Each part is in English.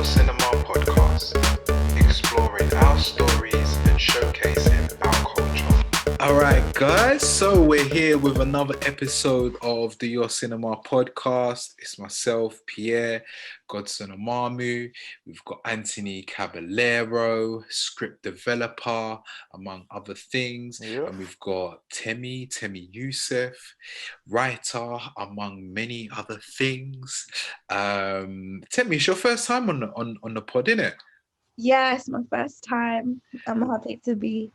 Your Cinema podcast, exploring our stories and showcasing our culture. All right, guys, so we're here with another episode of the Your Cinema podcast. It's myself, Pierre, Godson Amamu. We've got Anthony Caballero, script developer, among other things. Yep. And we've got Temi Yusuff, writer, among many other things. Temi, it's your first time on the pod, isn't it? Yeah, it's my first time. I'm happy to be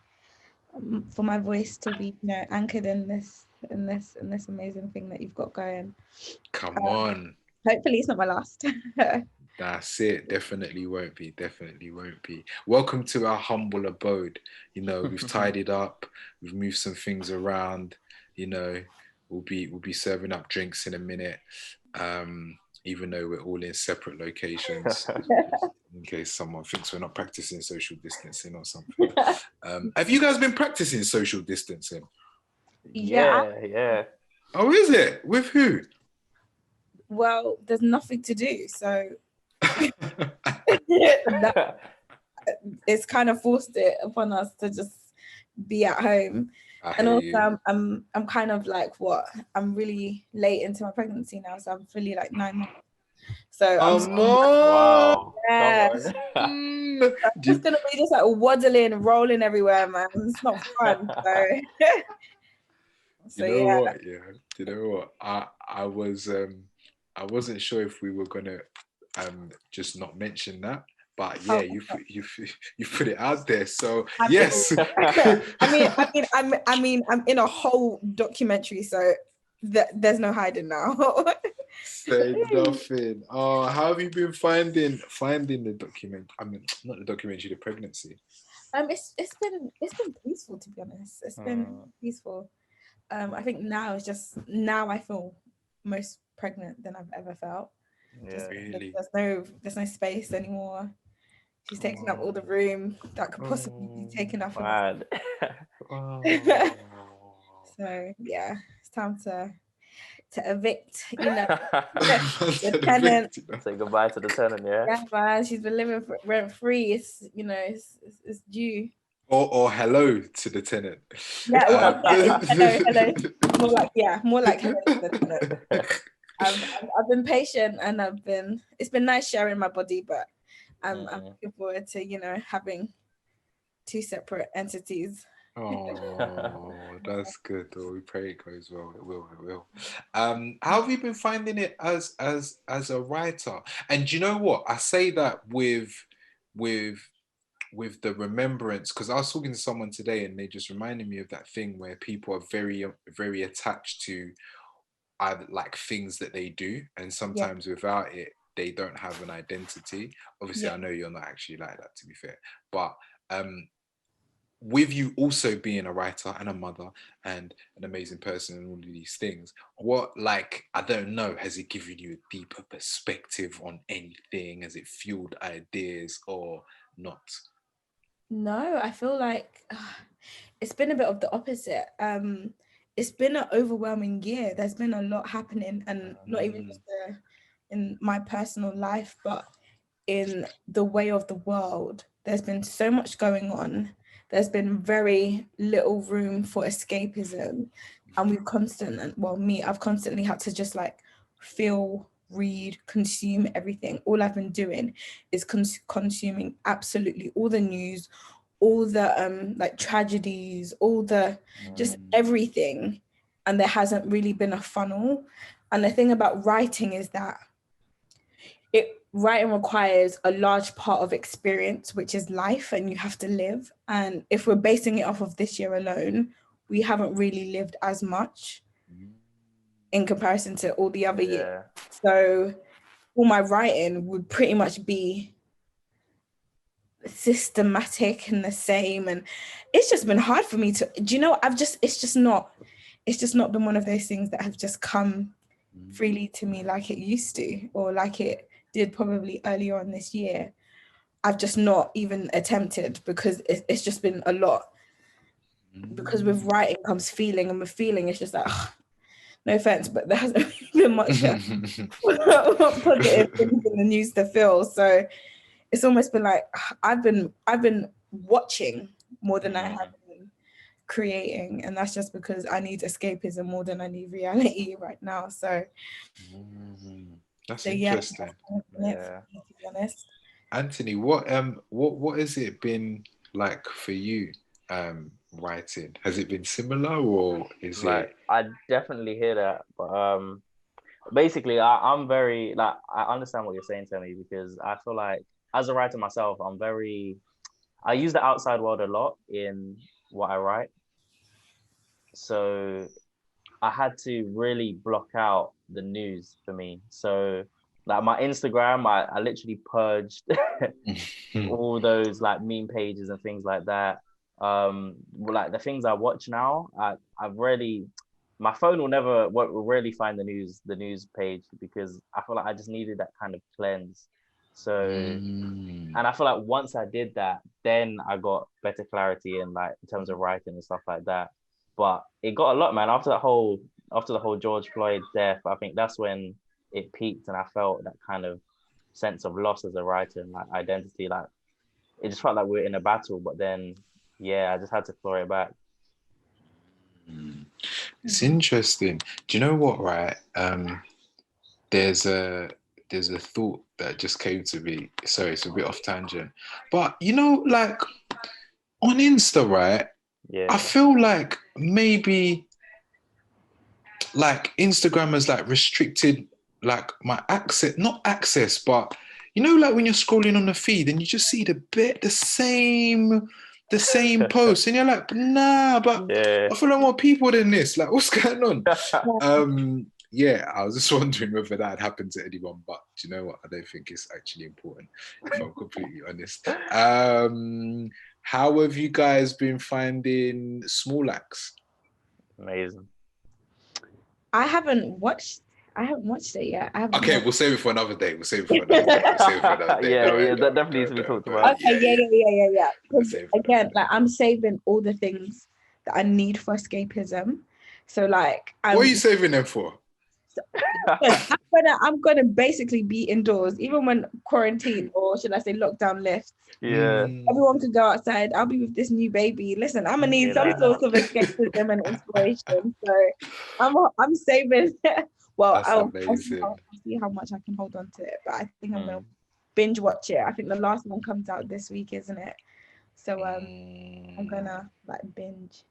for my voice to be, anchored in this amazing thing that you've got going. Come on. Hopefully it's not my last. That's it. Definitely won't be. Welcome to our humble abode. We've tidied up. We've moved some things around. We'll be serving up drinks in a minute. Even though we're all in separate locations, in case someone thinks we're not practicing social distancing or something. Have you guys been practicing social distancing? Yeah. Oh, is it? With who? Well, there's nothing to do, so it's kind of forced it upon us to just be at home. And also, I'm kind of like, I'm really late into my pregnancy now, so I'm fully like 9 months. So Wow. Yeah. I'm just gonna be just like waddling, rolling everywhere, man. It's not fun. So you know yeah. what? Yeah. You know what? I wasn't sure if we were gonna just not mention that. But yeah, you put it out there, so yes. I mean, I'm in a whole documentary, so there's no hiding now. Say nothing. Oh, how have you been finding the document? I mean, not the documentary, the pregnancy. It's been peaceful, to be honest. It's been peaceful. I think now I feel most pregnant than I've ever felt. Yeah. Really? There's no space anymore. She's taking up all the room that could possibly be taken up. So yeah, it's time to evict, the tenant. Say goodbye to the tenant, yeah? Yeah, man, she's been living rent free. It's it's due. Or hello to the tenant. Yeah, hello. More like hello to the tenant. I've been patient and it's been nice sharing my body, but I'm looking forward to, having two separate entities. Oh, that's good. Oh, we pray it goes well. It will. How have you been finding it as a writer? And do you know what? I say that with the remembrance, because I was talking to someone today and they just reminded me of that thing where people are very, very attached to either like things that they do, and sometimes without it, they don't have an identity. Obviously, I know you're not actually like that, to be fair, but with you also being a writer and a mother and an amazing person and all of these things, I don't know, has it given you a deeper perspective on anything? Has it fueled ideas or not? No, I feel like it's been a bit of the opposite. It's been an overwhelming year. There's been a lot happening, and not even just in my personal life, but in the way of the world. There's been so much going on. There's been very little room for escapism, and I've constantly had to just like feel, read, consume everything. All I've been doing is consuming absolutely all the news, all the like tragedies, all the just everything, and there hasn't really been a funnel. And the thing about writing is that writing requires a large part of experience, which is life, and you have to live. And if we're basing it off of this year alone, we haven't really lived as much in comparison to all the other years. So all my writing would pretty much be systematic and the same. And it's just been hard for me to, it's just not been one of those things that have just come freely to me like it used to, or like it did probably earlier on this year. I've just not even attempted, because it's just been a lot. Because with writing comes feeling, and with feeling it's just like, no offense, but there hasn't been much positive things in the news to feel. So it's almost been like I've been watching more than I have been creating, and that's just because I need escapism more than I need reality right now. So that's yeah, interesting. Yeah. to be honest. Anthony, what has it been like for you writing? Has it been similar, or is Like, it I definitely hear that, but basically, I'm very like I understand what you're saying to me because I feel like as a writer myself, I use the outside world a lot in what I write. So I had to really block out the news for me. So like my Instagram, I literally purged all those like meme pages and things like that. Like the things I watch now, I've really my phone will rarely find the news page because I feel like I just needed that kind of cleanse. So and I feel like once I did that, then I got better clarity in like in terms of writing and stuff like that. But it got a lot, man. After the whole George Floyd death, I think that's when it peaked, and I felt that kind of sense of loss as a writer and like identity. Like it just felt like we were in a battle, but then yeah, I just had to claw it back. It's interesting. Do you know what, right? There's a thought that just came to me. Sorry, it's a bit off tangent. But you know, like on Insta, right? Yeah. I feel like maybe like Instagram has like restricted like my access, not access, but you know, like when you're scrolling on the feed and you just see the same post, and you're like, nah, but Yeah. I feel like more people than this. Like, what's going on? Yeah, I was just wondering whether that had happened to anyone, but do you know what? I don't think it's actually important, if I'm completely honest. How have you guys been finding Small Axe? Amazing. I haven't watched it yet. I haven't Okay, watched. we'll save it for another day. We'll save it for another day. We'll save it for another day. Yeah, that definitely needs to be talked about. Okay, yeah. We'll 'Cause save it for again, another like I'm saving all the things that I need for escapism. So like What are you saving them for? I'm gonna basically be indoors, even when quarantine, or should I say lockdown lifts. Yeah. Everyone could go outside. I'll be with this new baby. Listen, I'm gonna need some sort of escapism and inspiration. So I'm saving. Well, That's amazing. I'll see how much I can hold on to it. But I think I'm gonna binge watch it. I think the last one comes out this week, isn't it? So I'm gonna like binge.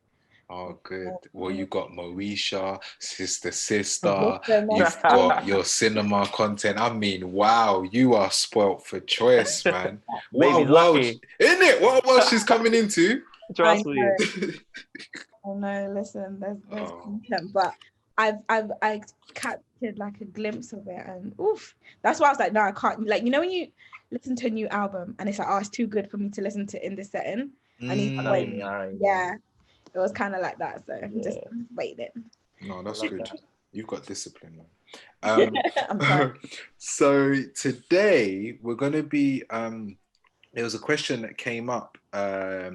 Oh, good. Well, you got Moesha, Sister, Listen, you've got your cinema content. I mean, wow, you are spoilt for choice, man. What a Baby's world, lucky. isn't it? What a world she's coming into. Trust me. Oh no, listen, there's content, but I captured like a glimpse of it, and oof, that's why I was like, no, I can't. Like, you know, when you listen to a new album and it's like, oh, it's too good for me to listen to in this setting. I need to wait. Yeah, it was kind of like that, so I'm just waiting. No, that's good. You've got discipline, man. I'm sorry. So today we're gonna be there was a question that came up. I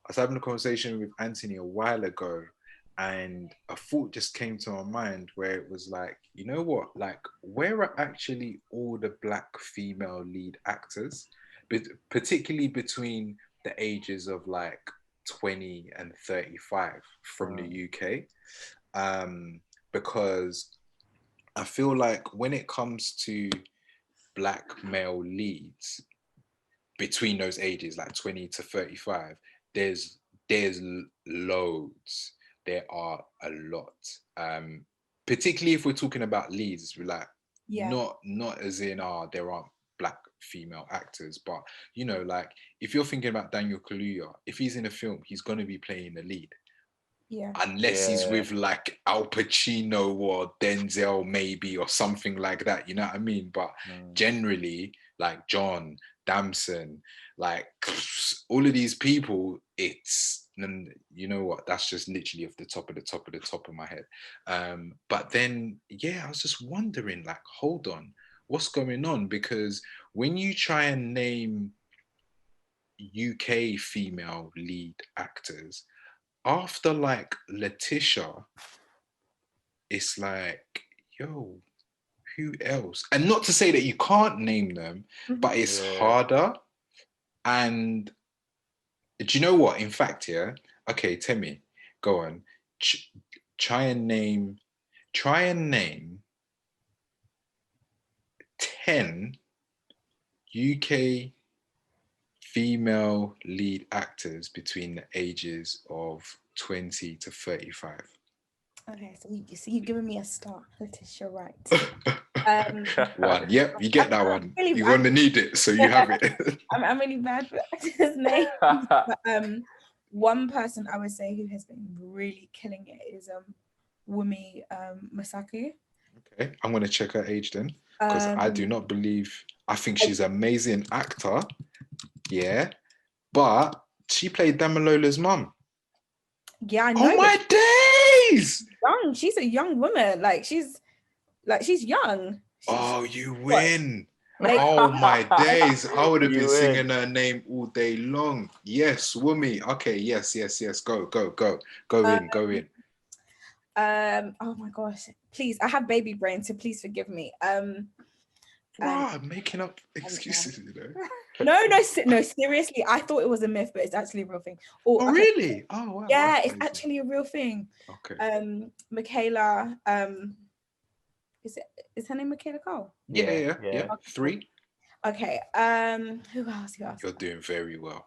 was having a conversation with Anthony a while ago, and a thought just came to my mind where it was like, you know what, like where are actually all the Black female lead actors, but particularly between the ages of like 20 and 35 from the UK, because I feel like when it comes to Black male leads between those ages, like 20 to 35, there's loads. There are a lot. Particularly if we're talking about leads, we're like not as in there aren't Black female actors, but you know, like if you're thinking about Daniel Kaluuya, if he's in a film, he's gonna be playing the lead. Yeah. Unless he's with like Al Pacino or Denzel maybe or something like that, you know what I mean? But generally, like John, Damson, like all of these people, it's, you know what, that's just literally off the top of my head. But then, yeah, I was just wondering, like, hold on, what's going on? Because when you try and name UK female lead actors, after like Letitia, it's like, yo, Who else? And not to say that you can't name them, but it's harder. And do you know what? In fact, yeah. Okay, Temi, go on. Try and name 10 UK female lead actors between the ages of 20 to 35. Okay, so you're giving me a start, Letitia, right? One. Yep, you get that one. Really You're going to need it, so you have it. I'm really bad for actors' names. But, one person I would say who has been really killing it is Wumi Masaku. Okay, I'm going to check her age then, because I do not believe. I think she's an amazing actor. Yeah, but she played Damalola's mum. Yeah, I know. Oh my days! Young. She's a young woman. She's young. Oh, you win. Oh my days. I would have been singing her name all day long. Yes, Wumi. Okay, yes. Go in. Oh my gosh. Please, I have baby brain, so please forgive me. I'm making up excuses, you No, know. seriously. I thought it was a myth, but it's actually a real thing. Oh, okay. Really? Oh wow. Yeah, it's actually a real thing. Okay. Michaela, is her name Michaela Cole? Yeah. Okay. 3. Okay. Who else? You're doing very well.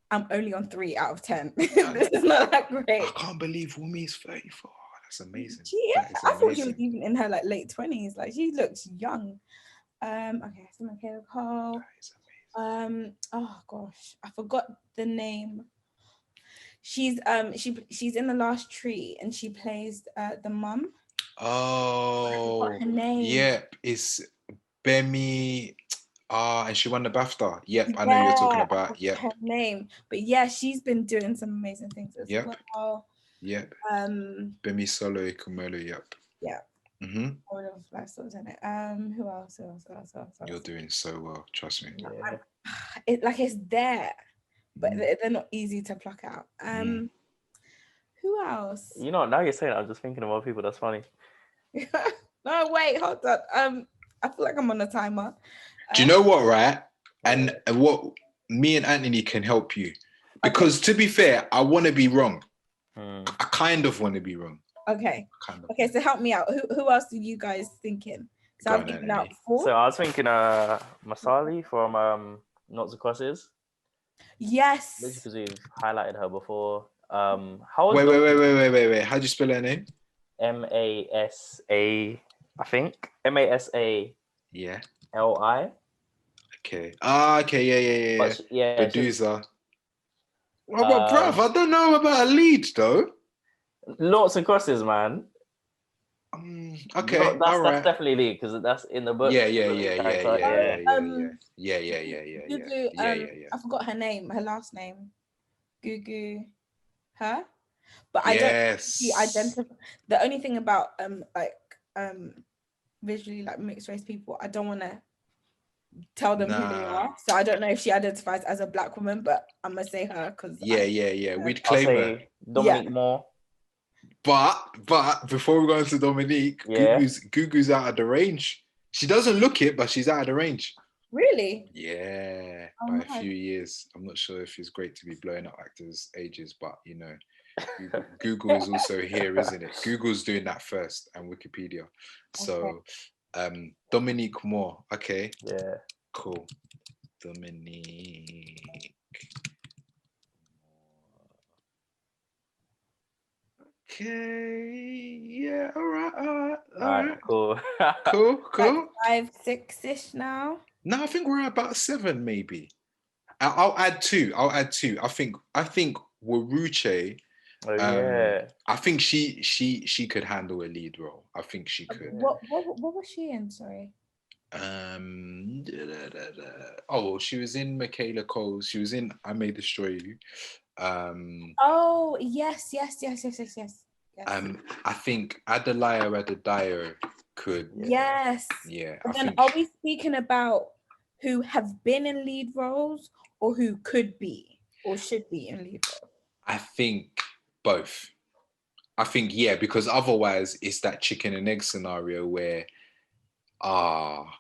I'm only on 3 out of 10. This is not that great. I can't believe Wumi's 34. That's amazing. I thought she was even in her late 20s. She looks young. Okay, so Michaela Cole. Oh gosh, I forgot the name. She's in The Last Tree and she plays the mum. Oh, her name. Yep, it's Bemi. And she won the BAFTA. Yep, I know you're talking about. Yep. Her name, but yeah, she's been doing some amazing things as well. Yep. Bemi Solo Kumelo. Yep. Yeah. Mm-hmm. I would have liked to have done it. Who else? You're doing so well. Trust me. Yeah. It's there, but they're not easy to pluck out. Who else? You know, now you're saying it, I'm just thinking of more people. That's funny. No, wait, hold on. I feel like I'm on a timer. Do you know what, right? And what me and Anthony can help you. Because to be fair, I want to be wrong. I kind of want to be wrong. Okay. Okay, so help me out. Who else are you guys thinking? So I've given out 4. So I was thinking Masali from Knots and Crosses. Yes. Because we've highlighted her before. Wait. How do you spell her name? Masa, I think. Masa. Yeah. Li. Okay. Okay. Yeah. Producer. Well, bruv, I don't know about a lead though. Knots and Crosses, man. Okay. That's definitely lead because that's in the book. Yeah. I forgot her name, her last name. Gugu. Her? But I don't see identify. The only thing about visually mixed race people, I don't want to tell them who they are. So I don't know if she identifies as a black woman, but I'm gonna say her because we'd claim her. Dominique Moore. But before we go into Dominique, Gugu's out of the range. She doesn't look it, but she's out of the range. Really? Yeah, by a few years. I'm not sure if it's great to be blowing up actors' ages, but you know, Google is also here, isn't it? Google's doing that first, and Wikipedia. So, Dominique Moore. Okay. Yeah. Cool. Dominique. Okay. Yeah. All right. Cool. Cool. 5, 6-ish now. No, I think we're at about 7, maybe. I'll add 2. I think Waruche. I think she could handle a lead role. I think she could. What was she in? Sorry. She was in Michaela Cole's. She was in I May Destroy You. Oh yes. I think Adelia Adedayo could. Yes. Yeah. And then are we speaking about who have been in lead roles or who could be or should be in lead roles? I think both. I think because otherwise it's that chicken and egg scenario where are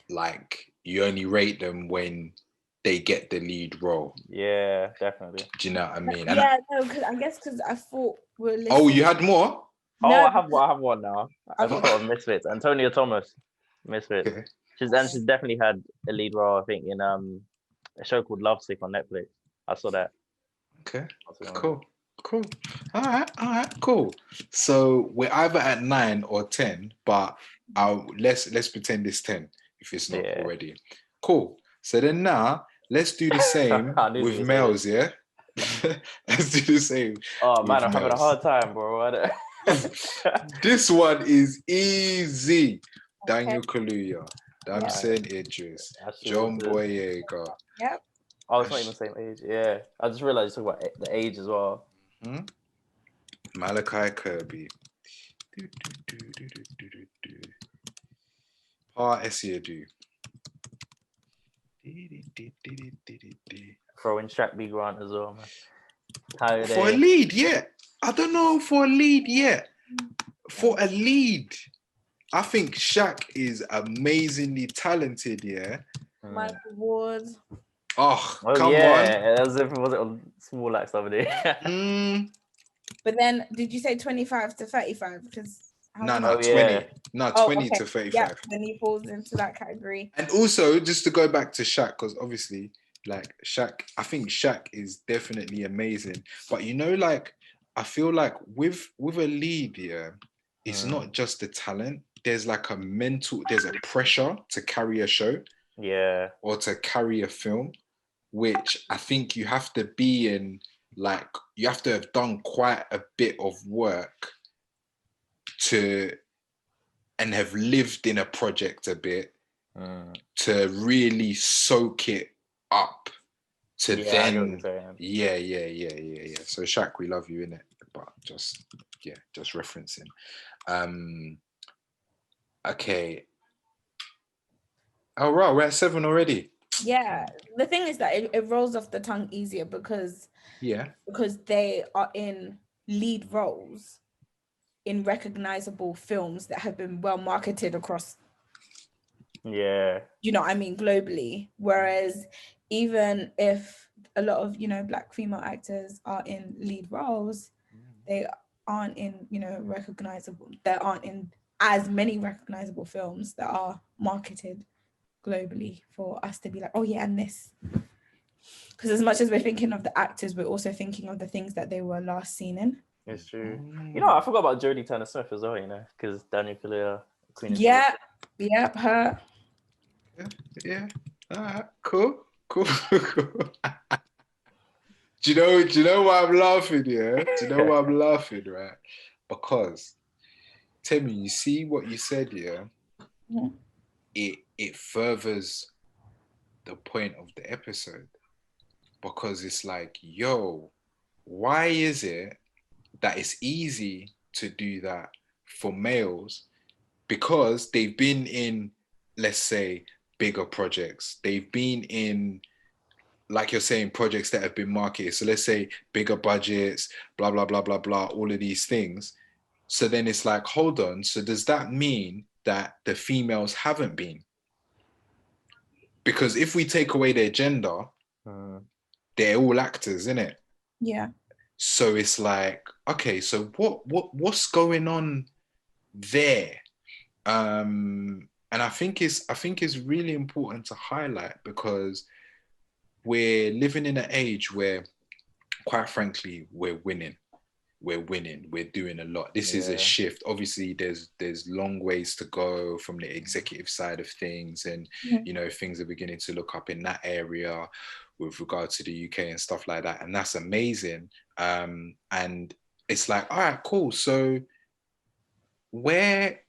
like you only rate them when they get the lead role. Yeah, definitely. Do you know what I mean? And Yeah, no, because I guess because I thought we're listening. oh, you had more? Oh, No, I have one now. I Okay. thought of Misfits. Antonia Thomas, Misfits. Okay. She's definitely had a lead role, I think, in a show called Lovesick on Netflix. I saw that. Okay. Cool. All right, cool. So we're either at 9 or 10, but let's pretend it's 10 if it's not already. Cool. So then now let's do the same with males, yeah? Let's do the same. Oh man, I'm having a hard time, bro. This one is easy. Daniel Kaluuya, Damson Idris, John Boyega. Yep. Oh, it's not even the same age. Yeah. I just realized you talk about the age as well. Malachi Kirby. Pa Esiadu. Throw in Shaq B. Grant as well, man. For a lead, yeah. I don't know for a lead yet. For a lead, I think Shaq is amazingly talented, yeah. Michael Ward. Oh, come on. As if it was on Small Axe over there. But then, did you say 25 to 35? Because 20. No, 20 to 35. Yeah, then he falls into that category. And also, just to go back to Shaq, because obviously, like Shaq, I think Shaq is definitely amazing. But you know, like, I feel like with a lead, yeah, it's not just the talent. There's like there's a pressure to carry a show. Yeah. Or to carry a film, which I think you have to be in, like, you have to have done quite a bit of work and have lived in a project a bit to really soak it up to then. Yeah. So Shaq, we love you, innit? But just referencing. Okay. Oh, right, we're at 7 already. Yeah, the thing is that it rolls off the tongue easier because they are in lead roles in recognizable films that have been well marketed across. Yeah. You know what I mean, globally. Whereas even if a lot of, Black female actors are in lead roles, they aren't in, there aren't in as many recognizable films that are marketed globally for us to be like, oh yeah, and this. Because as much as we're thinking of the actors, we're also thinking of the things that they were last seen in. It's true. I forgot about Jodie Turner-Smith as well, because Daniel Kaluuya, Queen. Yep, her. Yeah. All right, cool. Do you know why I'm laughing, yeah? Do you know why I'm laughing, right? Because, Temi, you see what you said, yeah? It furthers the point of the episode. Because it's like, yo, why is it that it's easy to do that for males? Because they've been in, let's say, bigger projects. They've been in, like you're saying, projects that have been marketed. So let's say bigger budgets, blah, blah, blah, blah, blah, all of these things. So then it's like, hold on. So does that mean that the females haven't been? Because if we take away their gender, they're all actors, innit? Yeah. So it's like, okay, so what's going on there? And I think it's really important to highlight because we're living in an age where, quite frankly, we're winning. We're doing a lot. This is a shift. Obviously, there's long ways to go from the executive side of things, and things are beginning to look up in that area with regard to the UK and stuff like that, and that's amazing. And it's like, all right, cool. So where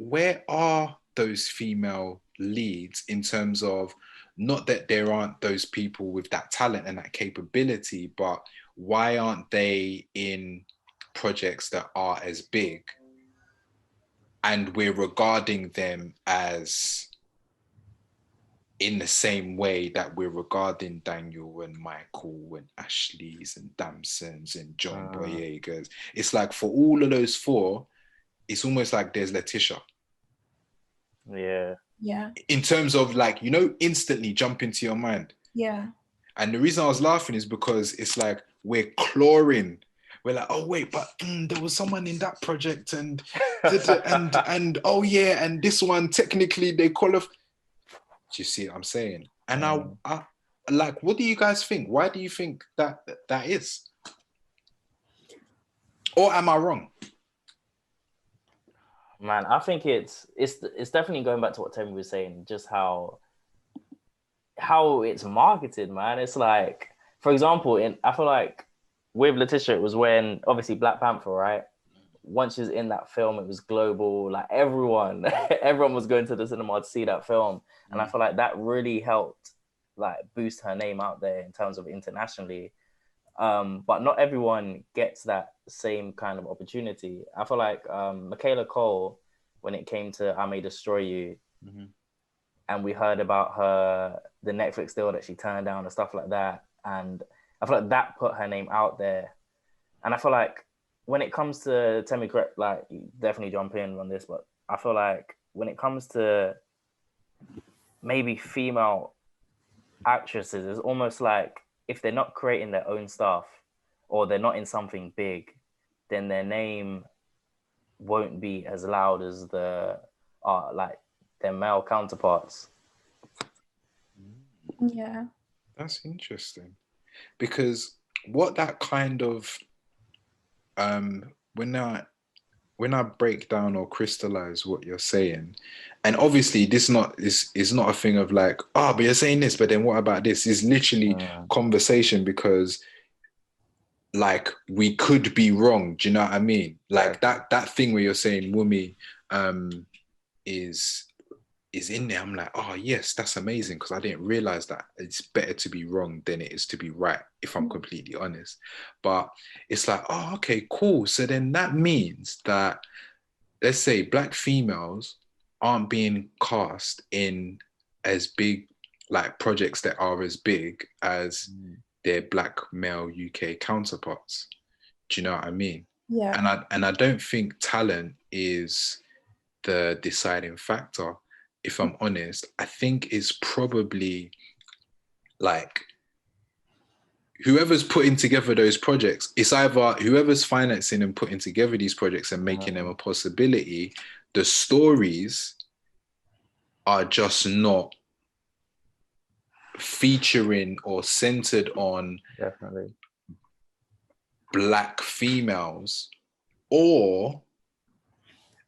are those female leads in terms of, not that there aren't those people with that talent and that capability, but why aren't they in projects that are as big and we're regarding them as in the same way that we're regarding Daniel and Michael and Ashley's and Damsons and John Boyegas? It's like for all of those four, it's almost like there's Letitia. Yeah. Yeah. In terms of like, instantly jump into your mind. Yeah. And the reason I was laughing is because it's like we're clawing. We're like, oh wait, but there was someone in that project, and oh yeah, and this one technically they qualify. Do you see what I'm saying? And I like, what do you guys think? Why do you think that is? Or am I wrong? Man, I think it's definitely going back to what Temi was saying, just how it's marketed, man. It's like, for example, I feel like with Letitia, it was when obviously Black Panther, right? Once she was in that film, it was global. Like everyone was going to the cinema to see that film, and I feel like that really helped like boost her name out there in terms of internationally. But not everyone gets that same kind of opportunity. I feel like Michaela Cole, when it came to I May Destroy You, and we heard about the Netflix deal that she turned down and stuff like that, and I feel like that put her name out there. And I feel like when it comes to Temi, like definitely jump in on this, but I feel like when it comes to maybe female actresses, it's almost like if they're not creating their own stuff or they're not in something big, then their name won't be as loud as like their male counterparts. Yeah. That's interesting. Because what that kind of when I break down or crystallize what you're saying, and obviously this is not a thing of like, but you're saying this, but then what about this? It's literally conversation, because like we could be wrong. Do you know what I mean? Like that thing where you're saying Wumi is in there. I'm like, oh yes, that's amazing, because I didn't realize that it's better to be wrong than it is to be right, if I'm completely honest. But it's like, oh, okay, cool. So then that means that, let's say, Black females aren't being cast in as big like projects that are as big as their Black male UK counterparts. Do you know what I mean? Yeah. And I don't think talent is the deciding factor. If I'm honest, I think it's probably like whoever's putting together those projects. It's either whoever's financing and putting together these projects and making them a possibility. The stories are just not featuring or centered on definitely Black females, or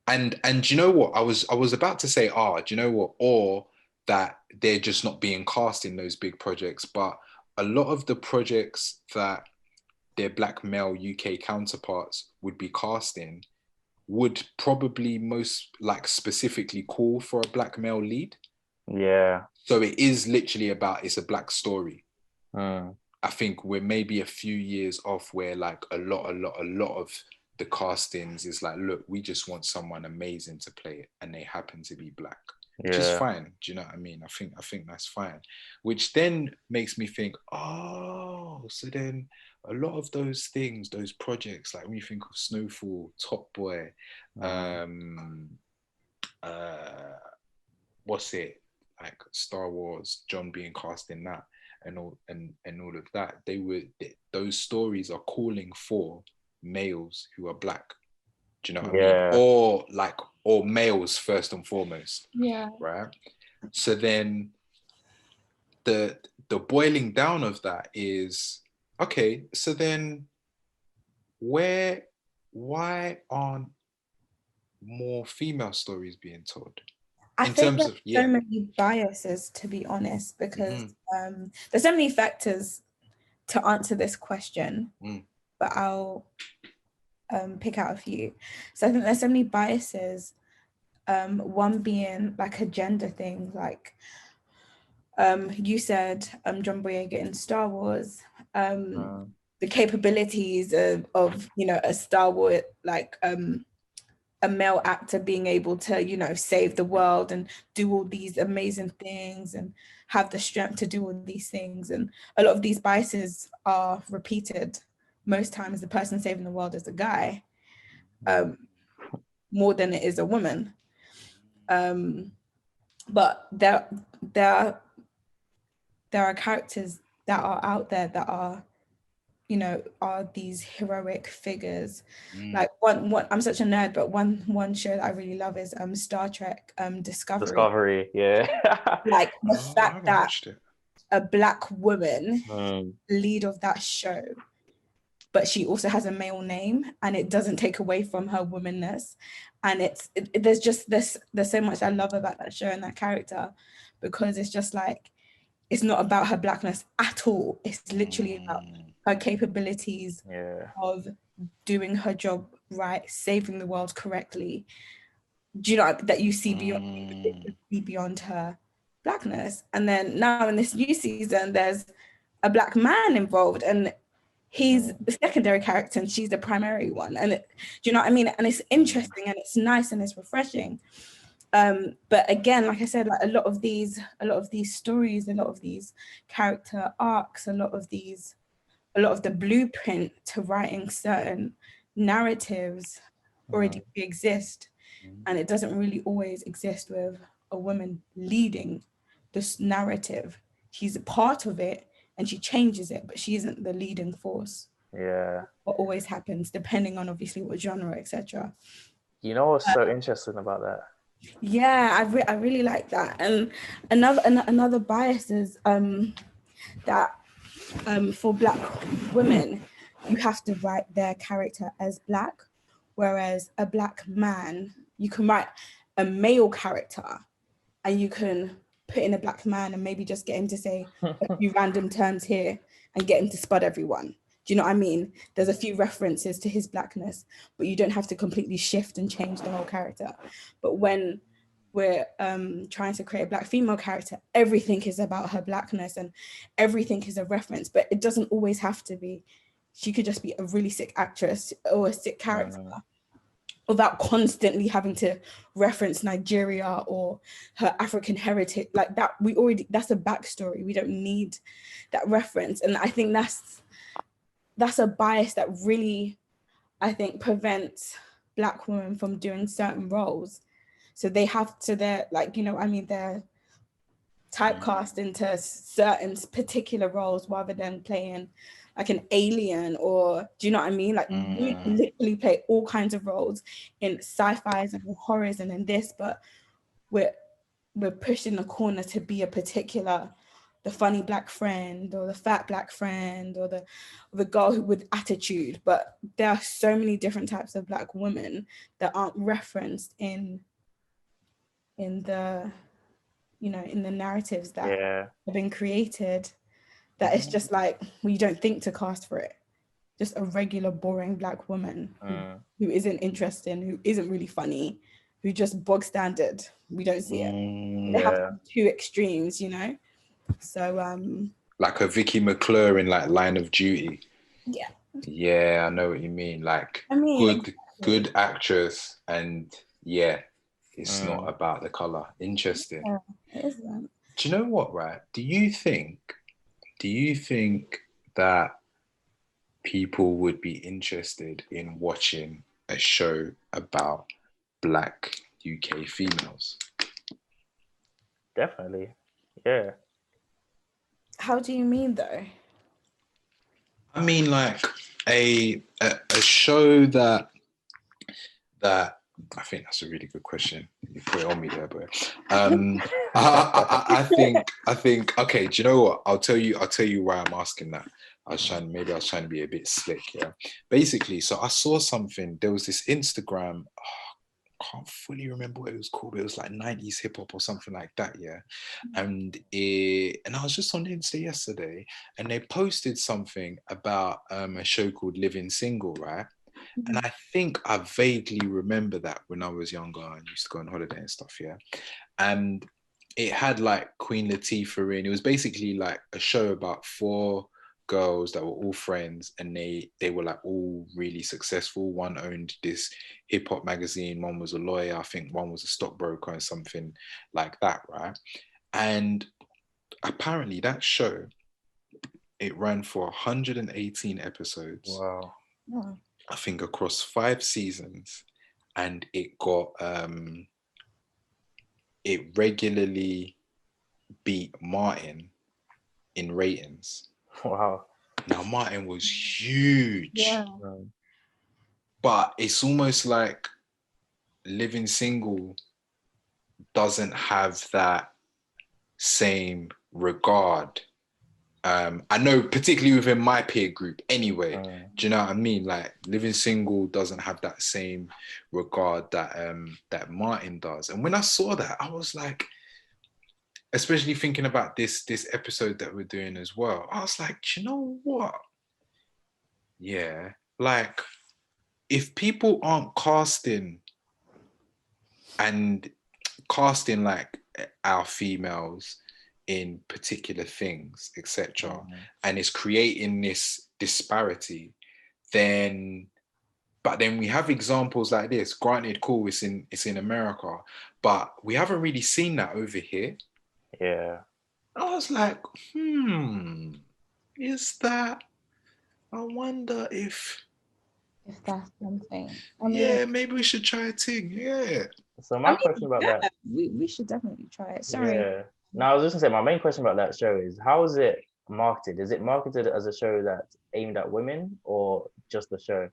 and you know what, I was about to say, do you know what, or that they're just not being cast in those big projects. But a lot of the projects that their Black male UK counterparts would be cast in would probably most like specifically call for a Black male lead. Yeah. So it is literally it's a Black story. I think we're maybe a few years off where like a lot of the castings is like, look, we just want someone amazing to play it, and they happen to be Black, which is fine. Do you know what I mean? I think that's fine. Which then makes me think, so then a lot of those things, those projects, like when you think of Snowfall, Top Boy, what's it, like Star Wars, John being cast in that, and all of that, those stories are calling for males who are Black. Do you know what I mean? Or males first and foremost. Yeah. Right. So then the boiling down of that is, okay, so then why aren't more female stories being told? I think there's so many biases, to be honest, because there's so many factors to answer this question, but I'll pick out a few. So I think there's so many biases. One being like a gender thing, like you said, John Boyega in Star Wars, the capabilities of a Star Wars, like a male actor being able to save the world and do all these amazing things and have the strength to do all these things. And a lot of these biases are repeated. Most times the person saving the world is a guy, more than it is a woman. but there are characters that are out there that are, you know, are these heroic figures. Like one I'm such a nerd, but one show that I really love is Star Trek Discovery. Yeah. Like the I fact haven't that watched it. a Black woman Mm. lead of that show, but she also has a male name, and it doesn't take away from her womanness. And there's just there's so much I love about that show and that character, because it's just like, it's not about her Blackness at all. It's literally about her capabilities of doing her job right, saving the world correctly. Do you know that you see beyond her Blackness? And then now in this new season, there's a Black man involved, and he's the secondary character and she's the primary one. And do you know what I mean? And it's interesting and it's nice and it's refreshing. But again, like I said, like a lot of these stories, a lot of these character arcs, a lot of the blueprint to writing certain narratives already exist, and it doesn't really always exist with a woman leading this narrative. She's a part of it and she changes it, but she isn't the leading force. Yeah. What always happens, depending on obviously what genre, etc. You know what's so interesting about that? Yeah, I really like that. And another bias is that for Black women, you have to write their character as Black, whereas a Black man, you can write a male character and you can put in a Black man and maybe just get him to say a few random terms here and get him to spud everyone. Do you know what I mean? There's a few references to his Blackness, but you don't have to completely shift and change the whole character. But when we're trying to create a Black female character, everything is about her Blackness and everything is a reference, but it doesn't always have to be. She could just be a really sick actress or a sick character without constantly having to reference Nigeria or her African heritage. Like that, that's a backstory. We don't need that reference. And I think that's a bias that really, I think, prevents Black women from doing certain roles. So they have to, they're typecast into certain particular roles rather than playing like an alien, or do you know what I mean? Like we literally play all kinds of roles in sci-fis and horrors and in this, but we're pushed in the corner to be a particular, the funny Black friend or the fat Black friend or the girl with attitude. But there are so many different types of Black women that aren't referenced in the in the narratives that have been created, that it's just like, well, you don't think to cast for it. Just a regular boring Black woman who isn't interesting, who isn't really funny, who just bog standard. We don't see it. They have two extremes, so like a Vicky McClure in like Line of Duty. Yeah, I know what you mean. Like, I mean, good actress, and it's not about the color. Interesting. It isn't. Do you know what, right? Do you think that people would be interested in watching a show about Black UK females? Definitely. Yeah. How do you mean though? I mean, like a show that I think that's a really good question. You put it on me there, but I think okay. Do you know what? I'll tell you why I'm asking that. I was trying to be a bit slick. Yeah. Basically, so I saw something. There was this Instagram. I can't fully remember what it was called, but it was like 90s hip hop or something like that. Yeah. And I was just on Insta yesterday, and they posted something about a show called Living Single, right? And I think I vaguely remember that when I was younger and used to go on holiday and stuff, yeah. And it had like Queen Latifah in. It was basically like a show about 4 girls that were all friends, and they were like all really successful. One owned this hip hop magazine, one was a lawyer, I think one was a stockbroker and something like that, right? And apparently that show, it ran for 118 episodes. Wow. I think across 5 seasons, and it got it regularly beat Martin in ratings. Wow. Now Martin was huge. Yeah. But it's almost like Living Single doesn't have that same regard. I know particularly within my peer group anyway. Do you know what I mean? Like Living Single doesn't have that same regard that that Martin does. And when I saw that, I was like, especially thinking about this episode that we're doing as well, I was like, do you know what? Yeah, like if people aren't casting like our females in particular things, etc., and it's creating this disparity, then we have examples like this. Granted, cool, it's in America, but we haven't really seen that over here. Yeah. I was like, is that? I wonder if that's something. Yeah, maybe we should try a thing. Yeah. So my question about that. We should definitely try it. Sorry. Yeah. No, I was just gonna say my main question about that show is how is it marketed? Is it marketed as a show that's aimed at women or just the show?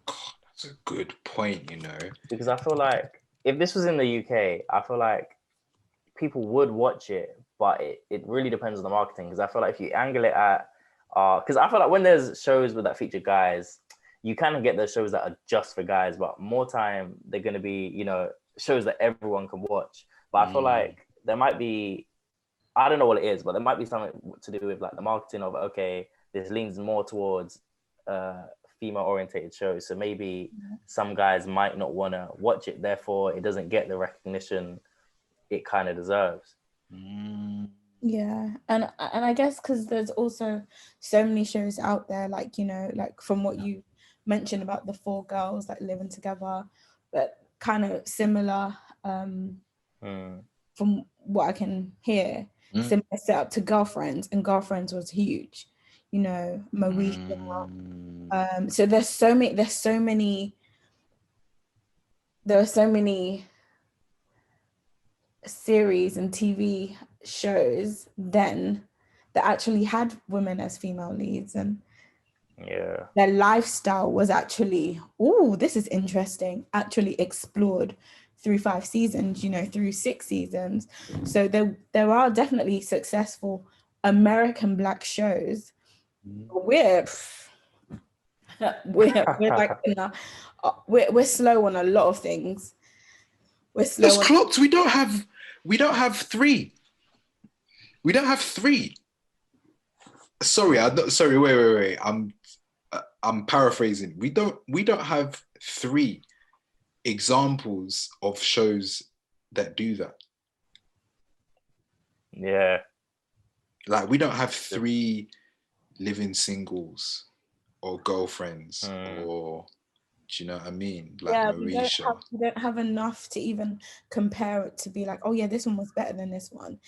God, that's a good point, you know. Because I feel like if this was in the UK, I feel like people would watch it, but it really depends on the marketing. Because I feel like if you angle it at, because I feel like when there's shows that feature guys, you kind of get those shows that are just for guys, but more time they're going to be, you know, shows that everyone can watch. But I feel like there might be, I don't know what it is, but there might be something to do with like the marketing of, okay, this leans more towards female orientated shows. So maybe some guys might not want to watch it. Therefore, it doesn't get the recognition it kind of deserves. Yeah, and I guess because there's also so many shows out there, like, you know, like from what you mentioned about the four girls like living together, but kind of similar from what I can hear, similar setup to Girlfriends, and Girlfriends was huge, you know, Moesha. So there are so many series and TV shows then that actually had women as female leads, and their lifestyle was actually, this is interesting, actually explored through 5 seasons, you know, through 6 seasons. So there are definitely successful American Black shows. We're like we're slow on a lot of things. We're slow. That's clocked. We don't have 3. We don't have 3. Sorry, wait. I'm paraphrasing. We don't have 3 examples of shows that do that. Yeah. Like we don't have 3 living singles or girlfriends or, do you know what I mean? Like Moesha. We don't have enough to even compare it to be like, oh yeah, this one was better than this one.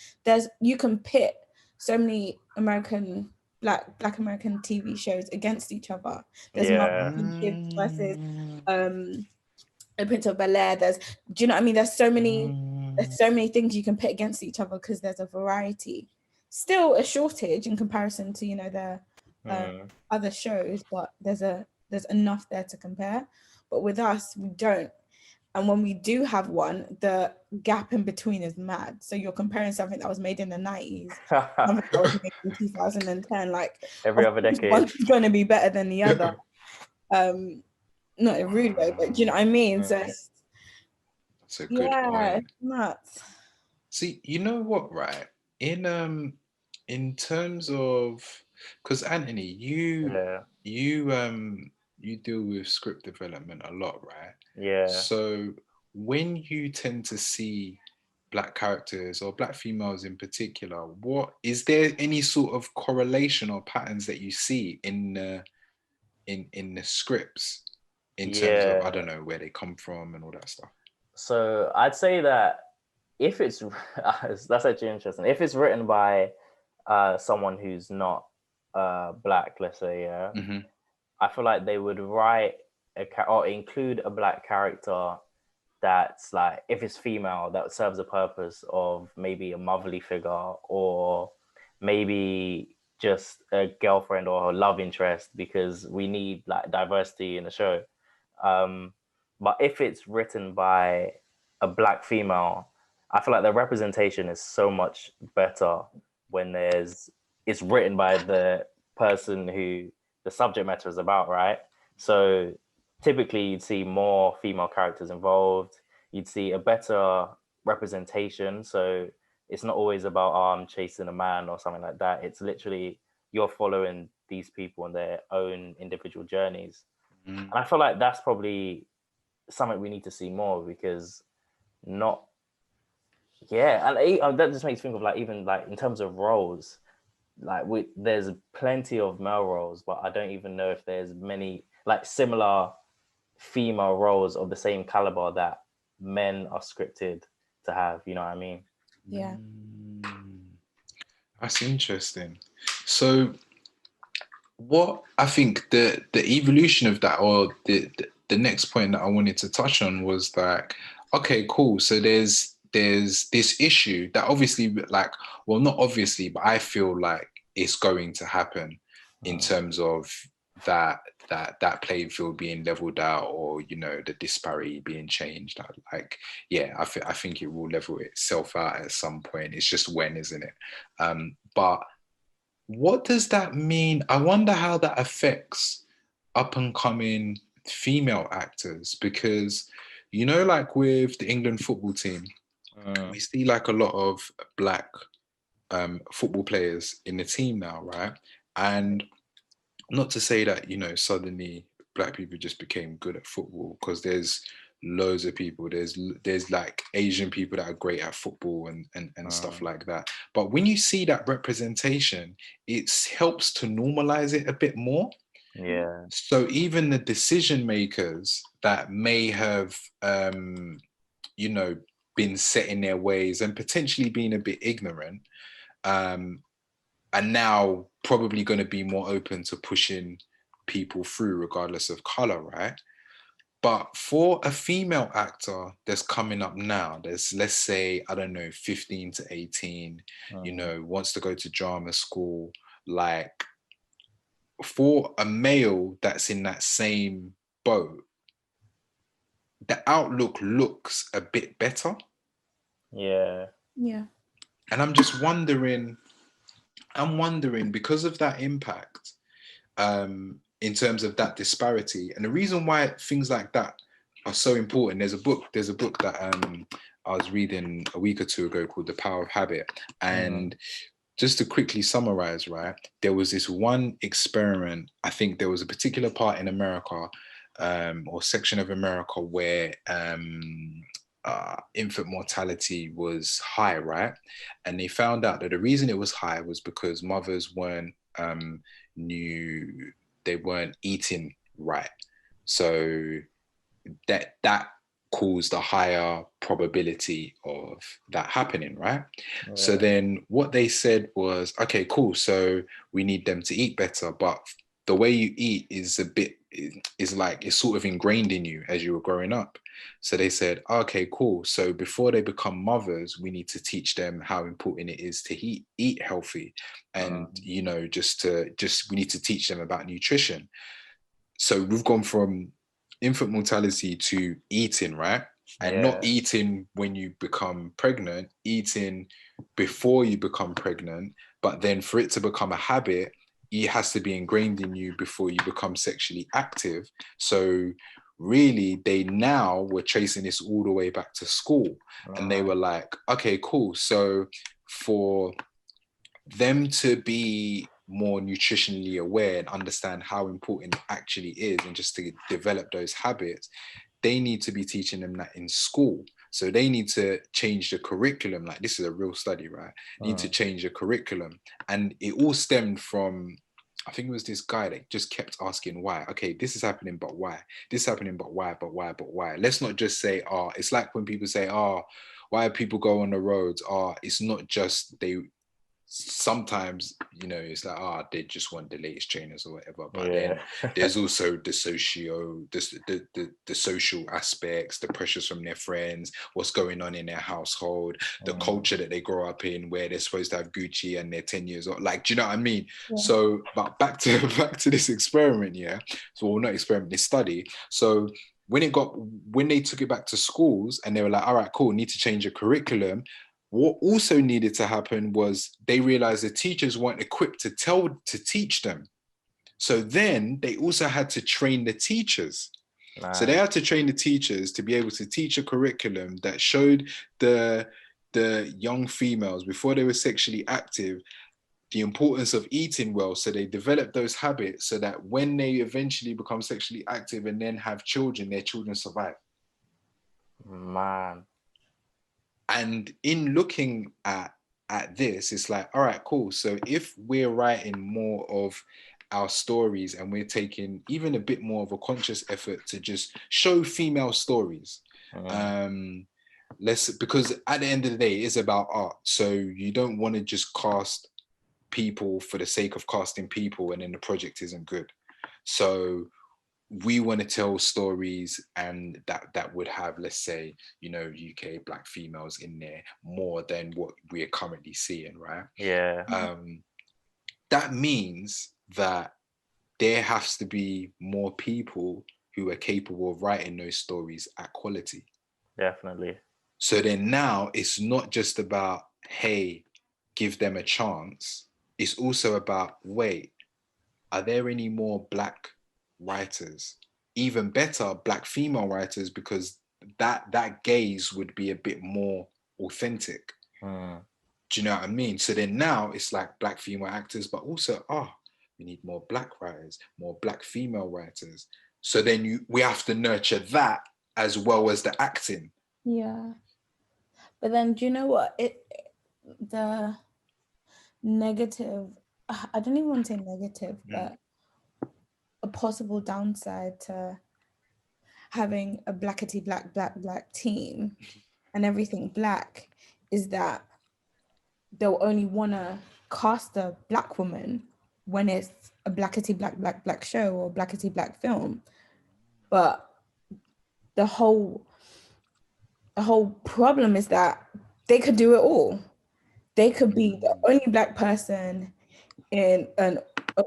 You can pit so many Black American TV shows against each other. There's Martin Gibbs versus The Prince of Bel-Air. Do you know what I mean? There's so many things you can pit against each other because there's a variety. Still a shortage in comparison to, you know, the other shows, but there's enough there to compare. But with us, we don't. And when we do have one, the gap in between is mad. So you're comparing something that was made in the 90s, something that was made in 2010. Like every other decade, one's going to be better than the other. Not in a rude way, but do you know what I mean? So that's a good point. It's nuts. See, you know what, right? In terms of, because Anthony, you deal with script development a lot, right? Yeah. So when you tend to see Black characters or Black females in particular, is there any sort of correlation or patterns that you see in the scripts in terms of, I don't know, where they come from and all that stuff? So I'd say that if it's that's actually interesting. If it's written by someone who's not Black, let's say, I feel like they would write or include a Black character that's like, if it's female, that serves a purpose of maybe a motherly figure, or maybe just a girlfriend or a love interest, because we need like diversity in the show. But if it's written by a Black female, I feel like the representation is so much better when it's written by the person who the subject matter is about, right? So typically you'd see more female characters involved. You'd see a better representation. So it's not always about, oh, I'm chasing a man or something like that. It's literally you're following these people on their own individual journeys. And I feel like that's probably something we need to see more, because not, yeah, and that just makes me think of like, even like in terms of roles, like there's plenty of male roles, but I don't even know if there's many like similar female roles of the same caliber that men are scripted to have, you know what I mean? Yeah. That's interesting. So what I think the evolution of that, or the next point that I wanted to touch on was like, okay, cool. So there's this issue that obviously, like, well, not obviously, but I feel like it's going to happen in terms of that playing field being leveled out, or the disparity being changed. Like, yeah, I think it will level itself out at some point. It's just when, isn't it? But what does that mean? I wonder how that affects up and coming female actors, because like with the England football team, we see like a lot of Black football players in the team now, right? And not to say that suddenly Black people just became good at football, because there's loads of people. There's like Asian people that are great at football and stuff like that. But when you see that representation, it helps to normalize it a bit more. Yeah. So even the decision makers that may have been set in their ways and potentially been a bit ignorant, are now probably going to be more open to pushing people through regardless of color, right? But for a female actor that's coming up now, there's, let's say, I don't know, 15 to 18, wants to go to drama school, like, for a male that's in that same boat, the outlook looks a bit better. Yeah. Yeah. And I'm just wondering, because of that impact, in terms of that disparity, and the reason why things like that are so important. There's a book that I was reading a week or two ago called The Power of Habit. And just to quickly summarize, right, there was this one experiment. I think there was a particular part in America, or section of America, where infant mortality was high, right? And they found out that the reason it was high was because mothers weren't they weren't eating right. So that caused a higher probability of that happening, right? Yeah. So then what they said was, okay, cool. So we need them to eat better, but the way you eat is it's sort of ingrained in you as you were growing up. So they said, okay, cool. So before they become mothers, we need to teach them how important it is to eat healthy. And, we need to teach them about nutrition. So we've gone from infant mortality to eating, right? And not eating when you become pregnant, eating before you become pregnant. But then for it to become a habit, it has to be ingrained in you before you become sexually active. So really, they now were tracing this all the way back to school. And they were like, okay, cool. So for them to be more nutritionally aware and understand how important it actually is, and just to develop those habits, they need to be teaching them that in school. So they need to change the curriculum. Like, this is a real study, right? Need to change the curriculum. And it all stemmed from, I think it was this guy that just kept asking why. Okay, this is happening, but why? This is happening, but why? But why? But why? Let's not just say, it's like when people say, why people go on the roads? It's not just sometimes, you know, it's like, they just want the latest trainers or whatever. But Yeah. then there's also the social aspects, the pressures from their friends, what's going on in their household, the culture that they grow up in, where they're supposed to have Gucci and they're 10 years old. Like, do you know what I mean? Yeah. So, but back to this experiment, yeah. So, well, not experiment, this study. So when they took it back to schools and they were like, all right, cool, need to change your curriculum. What also needed to happen was they realized the teachers weren't equipped to teach them. So then they also had to train the teachers. Nice. So they had to train the teachers to be able to teach a curriculum that showed the young females before they were sexually active the importance of eating well. So they develop those habits so that when they eventually become sexually active and then have children, their children survive. Man. And in looking at this, it's like, all right, cool. So if we're writing more of our stories and we're taking even a bit more of a conscious effort to just show female stories, because at the end of the day, it's about art. So you don't want to just cast people for the sake of casting people and then the project isn't good. So we want to tell stories and that would have, let's say, you know, UK Black females in there more than what we are currently seeing, right? Yeah. That means that there has to be more people who are capable of writing those stories at quality. Definitely. So then now it's not just about, hey, give them a chance. It's also about, wait, are there any more Black writers? Even better, Black female writers, because that gaze would be a bit more authentic. Do you know what I mean? So then now it's like Black female actors, but also, we need more Black writers, more Black female writers. So then we have to nurture that as well as the acting. Yeah. But then, do you know what? The negative, I don't even want to say negative, but a possible downside to having a blackety black team and everything Black is that they'll only want to cast a Black woman when it's a blackety black show or blackety black film. But the whole problem is that they could do it all. They could be the only Black person in an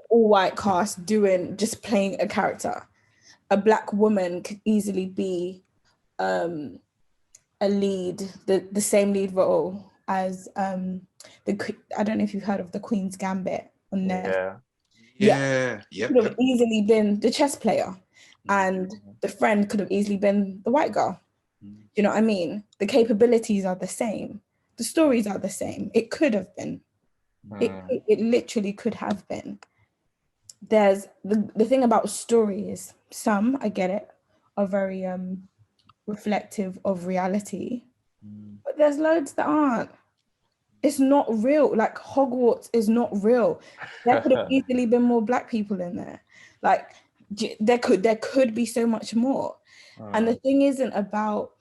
all-white cast just playing a character. A Black woman could easily be a lead, the same lead role as I don't know if you've heard of The Queen's Gambit on Netflix. Yeah. Could have easily been the chess player, and the friend could have easily been the white girl. You know what I mean? The capabilities are the same. The stories are the same. It could have been. It literally could have been. There's the thing about stories, some, I get it, are very reflective of reality, but there's loads that aren't. It's not real. Like Hogwarts is not real. There could have easily been more Black people in there. Like there could be so much more. And the thing isn't about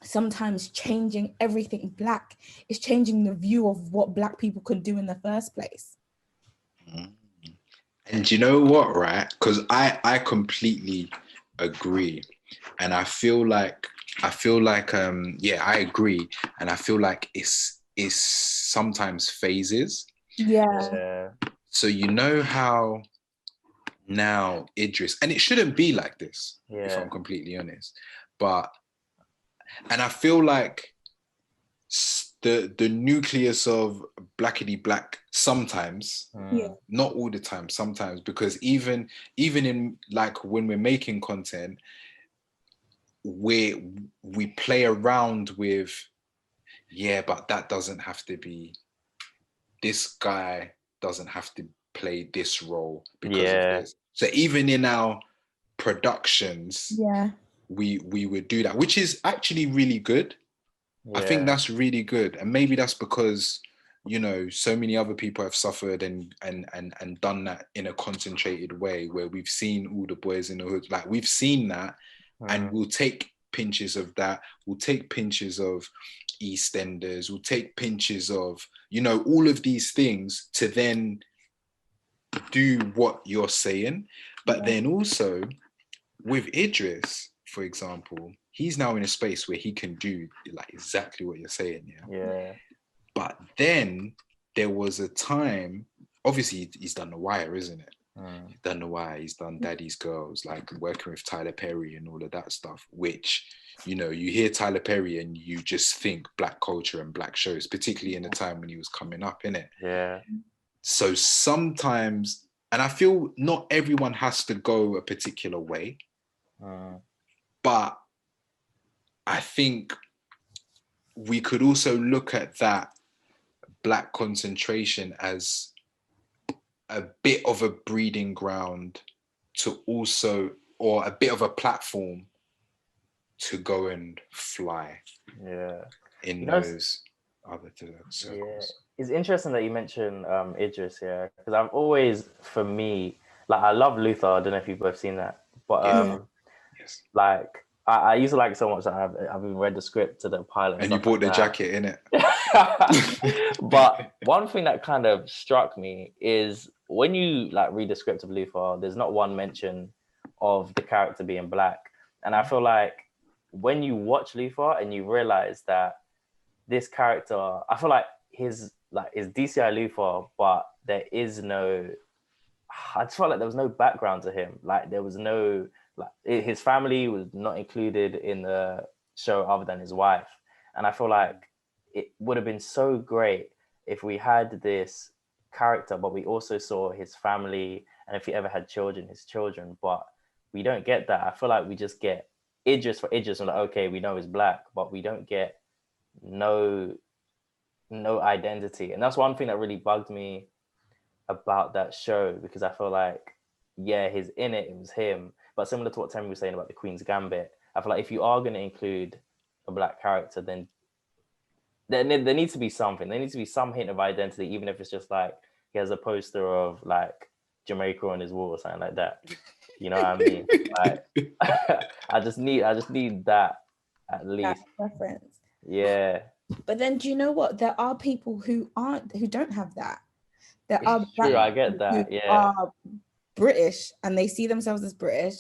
sometimes changing everything Black. It's changing the view of what Black people could do in the first place. And you know what, right? Because I completely agree. And I feel like I agree. And I feel like it's sometimes phases. Yeah. So you know how now Idris, and it shouldn't be like this, if I'm completely honest. And I feel like the nucleus of blackity black sometimes, not all the time, sometimes, because even in like when we're making content, we play around with, but that doesn't have to be, this guy doesn't have to play this role because of this. So even in our productions, we would do that, which is actually really good. I think that's really good. And maybe that's because, you know, so many other people have suffered and done that in a concentrated way, where we've seen all the boys in the hood. Like, we've seen that, and we'll take pinches of that. We'll take pinches of EastEnders, will take pinches of, you know, all of these things to then do what you're saying. But then also with Idris, for example, he's now in a space where he can do like exactly what you're saying. Yeah. But then there was a time, obviously he's done The Wire, isn't it? He's done The Wire, he's done Daddy's Girls, like working with Tyler Perry and all of that stuff, which, you know, you hear Tyler Perry and you just think Black culture and Black shows, particularly in the time when he was coming up, innit? Yeah. So sometimes, and I feel not everyone has to go a particular way, but I think we could also look at that Black concentration as a bit of a breeding ground to also, or a bit of a platform to go and fly in those other circles. It's interesting that you mentioned Idris here, because I've always, for me, like, I love Luther. I don't know if you've both seen that, but like I used to like so much that I've even read the script to the pilot. And you bought the jacket, innit? But one thing that kind of struck me is when you like read the script of Luther, there's not one mention of the character being Black. And I feel like when you watch Luther and you realize that this character, I feel like his DCI Luther, but there is no, I just felt like there was no background to him. Like there was no, like his family was not included in the show other than his wife. And I feel like it would have been so great if we had this character, but we also saw his family, and if he ever had children, his children. But we don't get that. I feel like we just get Idris for Idris, and like, okay, we know he's Black, but we don't get no identity. And that's one thing that really bugged me about that show, because I feel like, yeah, he's in it, it was him. But similar to what Temi was saying about the Queen's Gambit, I feel like if you are going to include a Black character, then there needs to be something. There needs to be some hint of identity, even if it's just like he has a poster of like Jamaica on his wall or something like that. You know what I mean? Like, I just need that at least. That reference. Yeah. But then, do you know what? There are people who don't have that. There are Black I get that. Who are British and they see themselves as British,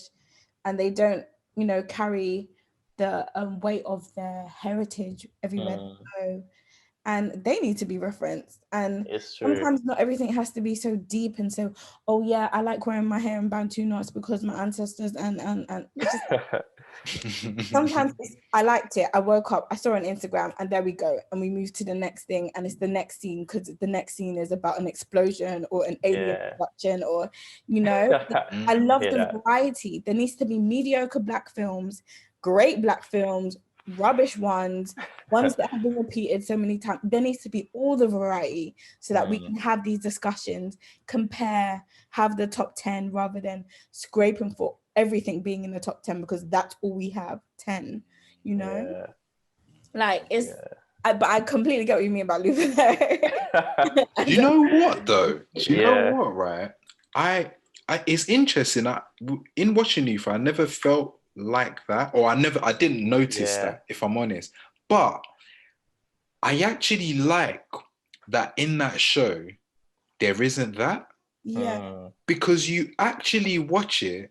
and they don't, you know, carry the weight of their heritage everywhere they go, and they need to be referenced. And sometimes not everything has to be so deep and so, oh yeah, I like wearing my hair in Bantu knots because my ancestors and it's just, sometimes I liked it, I woke up, I saw it on Instagram, and there we go, and we move to the next thing, and it's the next scene because the next scene is about an explosion or an alien production, or, you know. I love the variety. There needs to be mediocre Black films, great Black films, rubbish ones that have been repeated so many times. There needs to be all the variety so that we can have these discussions, compare, have the top 10 rather than scraping for everything being in the top 10 because that's all we have, 10, you know? Like, it's but I completely get what you mean about Luther. Do you know what though? Do you know what, right? I it's interesting. In watching Luther, I never felt like that, or I didn't notice that, if I'm honest. But I actually like that in that show there isn't that. Because you actually watch it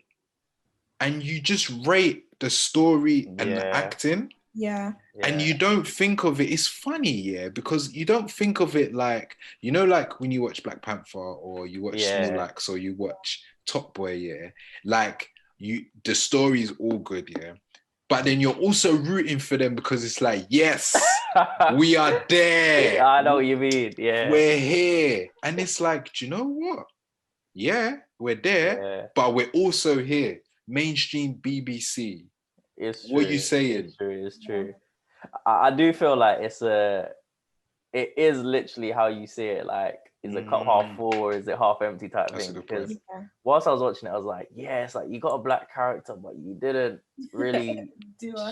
and you just rate the story and the acting. And you don't think of it, it's funny, because you don't think of it like, you know, like when you watch Black Panther or you watch Snorlax or you watch Top Boy, like the story is all good, but then you're also rooting for them because it's like, yes, we are there. I know what you mean. We're here. And it's like, do you know what? Yeah, we're there, but we're also here. Mainstream BBC. It's what are you saying? It's true. I do feel like it is literally how you see it. Like, is the cup half full or is it half empty type That's a thing? good point. Because whilst I was watching it, I was like, yeah, it's like you got a black character, but you didn't really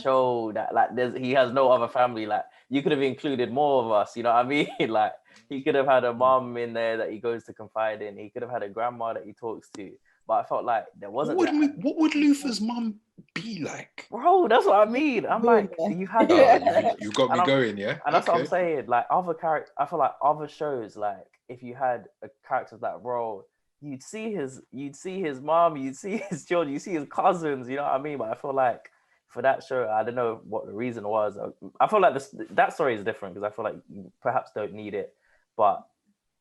show that like he has no other family. Like you could have included more of us, you know what I mean? Like he could have had a mom in there that he goes to confide in. He could have had a grandma that he talks to. But I felt like there wasn't What would Luther's mum be like? Bro, that's what I mean. I'm like, you had you got me going, yeah? And that's what I'm saying. Like I feel like other shows, like if you had a character of that role, you'd see his mom, you'd see his children, you see his cousins, you know what I mean? But I feel like for that show, I don't know what the reason was. I feel like that story is different because I feel like you perhaps don't need it. But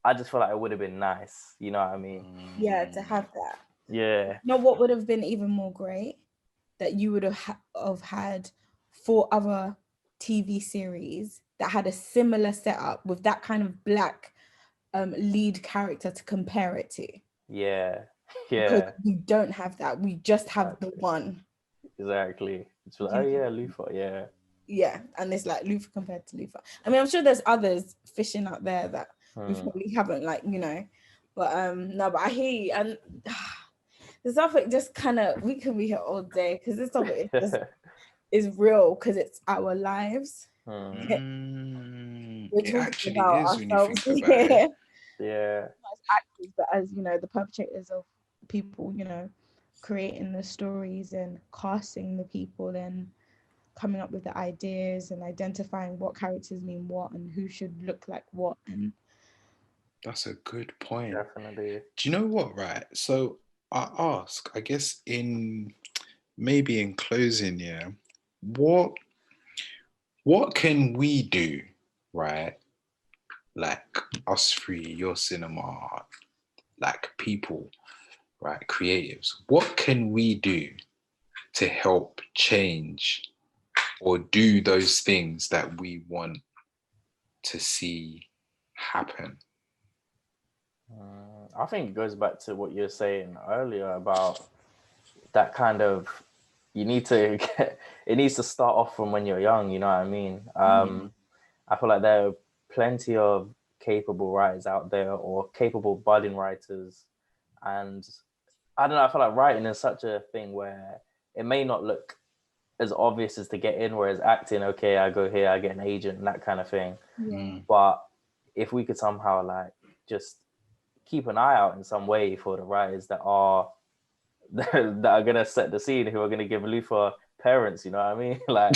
I just feel like it would have been nice, you know what I mean? Yeah, to have that. Yeah. You know what would have been even more great? That you would have had 4 other TV series that had a similar setup with that kind of black lead character to compare it to. Yeah. Because we don't have that. We just have the one. Exactly. It's like, oh yeah, Luther, yeah. Yeah, and it's like Luther compared to Luther. I mean, I'm sure there's others fishing out there that we probably haven't, like, you know. But no, but I hear you. And this topic just kind of, we can be here all day because this topic is real because it's our lives. It actually is when you think about it. Yeah. As actors, but as, you know, the perpetrators of people, you know, creating the stories and casting the people and coming up with the ideas and identifying what characters mean what and who should look like what. And that's a good point. Definitely. Do you know what, right? So I ask, I guess maybe in closing, yeah, what can we do, right? Like us three, your cinema, like people, right? Creatives. What can we do to help change or do those things that we want to see happen? I think it goes back to what you were saying earlier about that kind of, it needs to start off from when you're young, you know what I mean? I feel like there are plenty of capable writers out there or capable budding writers. And I don't know, I feel like writing is such a thing where it may not look as obvious as to get in, whereas acting, okay, I go here, I get an agent and that kind of thing. But if we could somehow like just keep an eye out in some way for the writers that are gonna set the scene, who are gonna give Luther parents, you know what I mean? Like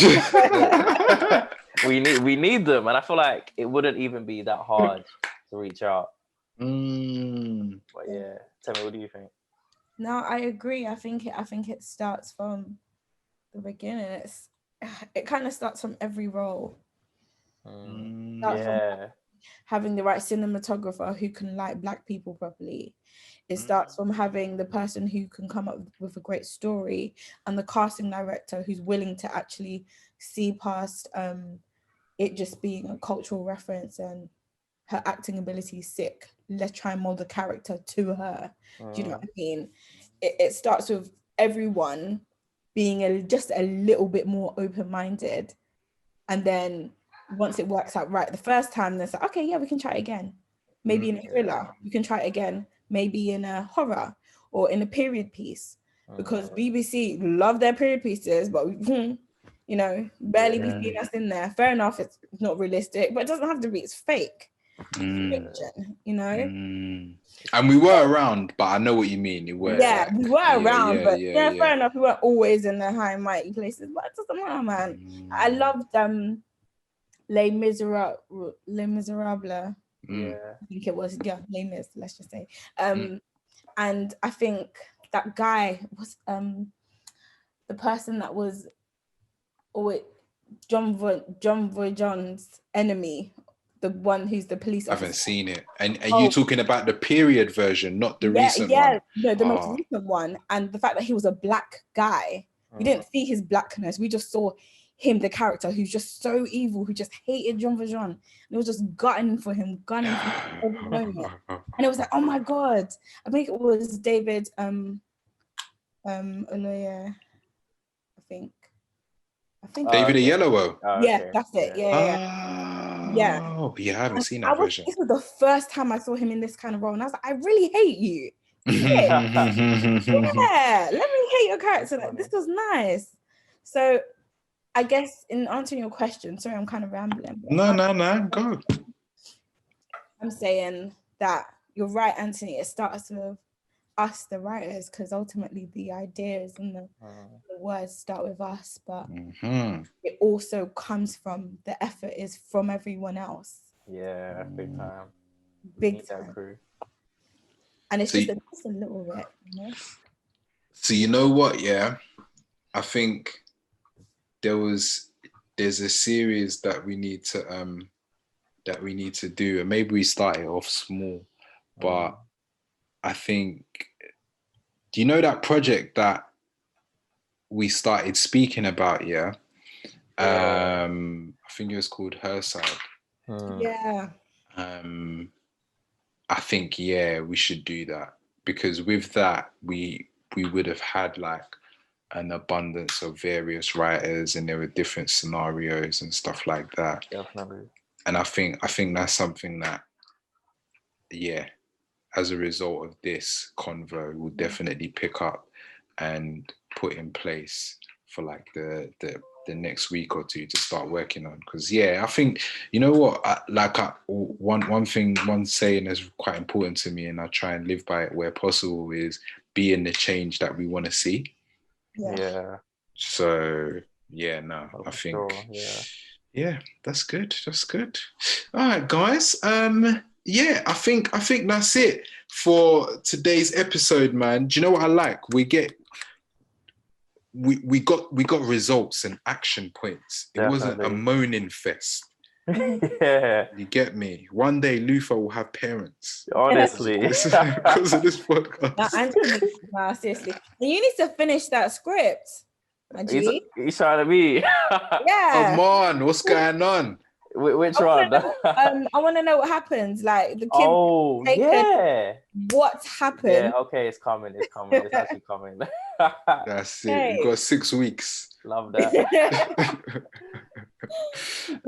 we need them, and I feel like it wouldn't even be that hard to reach out. But yeah, tell me, what do you think? No, I agree. I think it starts from the beginning. It kind of starts from every role. From having the right cinematographer who can light black people properly. It starts from having the person who can come up with a great story and the casting director who's willing to actually see past it just being a cultural reference and her acting ability is sick. Let's try and mold the character to her. Do you know what I mean? It starts with everyone being just a little bit more open-minded, and then once it works out right the first time, they're like, okay, yeah, we can try it again. Maybe in a thriller, you can try it again. Maybe in a horror or in a period piece, because BBC love their period pieces, but you know, barely be seeing us in there. Fair enough, it's not realistic, but it doesn't have to be. It's fake. Fiction, you know. And we were around, but I know what you mean. We were around, but fair enough. We weren't always in the high and mighty places, but it doesn't matter, man. I loved Les Miserables. I think it was, Les Mis, let's just say. And I think that guy was the person that was John Voight-John's enemy, the one who's the police officer. I haven't seen it. And are you talking about the period version, not the recent one? No, the most recent one. And the fact that he was a black guy. We didn't see his blackness. We just saw him, the character, who's just so evil, who just hated John Valjean. And it was just gunning for him every moment. And it was like, oh my God. I think it was David Oloye, I think David Oyelowo. That's it. Yeah. I haven't seen I that was, version. this was the first time I saw him in this kind of role, and I was like, I really hate you. Yeah. Yeah, let me hate your character. Like, this was nice. So I guess in answering your question, sorry, I'm kind of rambling. No, go. I'm saying that you're right, Anthony. It starts with us, the writers, because ultimately the ideas and the words start with us, but it also comes from, the effort is from everyone else. Yeah, big time. Big time. And it's So just a little bit, you know? So you know what, yeah? I think there's a series that we need to do, and maybe we start it off small, but I think, do you know that project that we started speaking about, yeah? I think it was called Her Side. Yeah. I think, yeah, we should do that, because with that we would have had like an abundance of various writers, and there were different scenarios and stuff like that. Definitely. And I think that's something that, yeah, as a result of this convo, we'll definitely pick up and put in place for like the next week or two to start working on. Because yeah, I think, you know what, one saying that's quite important to me, and I try and live by it where possible, is being the change that we want to see. Yeah. So yeah, no, I think yeah, that's good. All right, guys. Yeah, I think that's it for today's episode, man. Do you know what I like? We got results and action points. It wasn't a moaning fest. Yeah. You get me? One day Luther will have parents. Honestly. Because of this podcast. Nah, seriously. You need to finish that script. He's trying to be. Yeah. Come on, what's going on? Which one? I want to know what happens. Like the kids. Oh, yeah. What's happened? Yeah, okay, it's coming. It's actually coming. That's it. You got 6 weeks. Love that.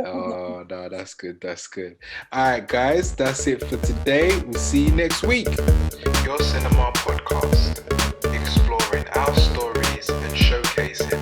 Oh, no, that's good. All right, guys, that's it for today. We'll see you next week. Your Cinema Podcast, exploring our stories and showcasing